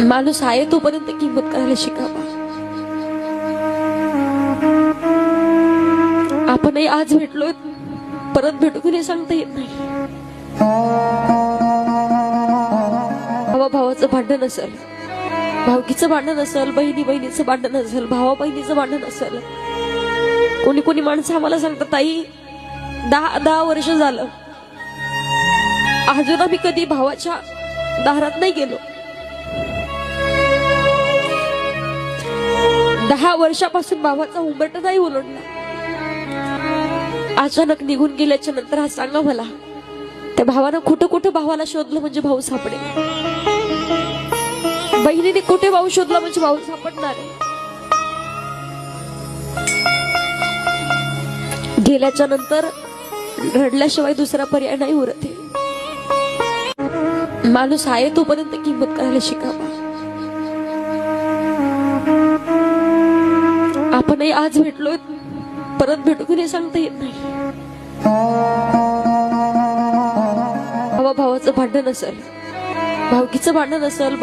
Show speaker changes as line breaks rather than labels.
माणूस आहे तोपर्यंत किंमत करायला शिकावा. आपणही आज भेटलोय, परत भेटू की नाही सांगता येत नाही. भावा भावाचं भांडण असेल, भावकीचं भांडण असेल, बहिणी बहिणीचं भांडण असेल, भावा बहिणीचं भांडण असेल. कोणी कोणी माणसं आम्हाला सांगतात, ताई 10 वर्ष झालं अजून आम्ही कधी भावाच्या दारात नाही गेलो. 10 वर्षापासून भावाचा उंबरठा नाही ओलांडला. अचानक निघून गेल्याच्या नंतर हा सांगा मला, त्या भावानं कुठं कुठं भावाला शोधलं म्हणजे भाऊ सापडेल. बहिणीने कुठे भाऊ शोधला म्हणजे भाऊ सापडणार आहे. गेल्याच्या नंतर रडल्याशिवाय दुसरा पर्याय नाही उरत आहे. माणूस आहे तोपर्यंत किंमत करायला शिकावा. आपणही आज भेटलोय, परत भेटू की नाही सांगता येत नाही. भावा भावाचं भांडण असेल, भावकीचं भांडण असेल,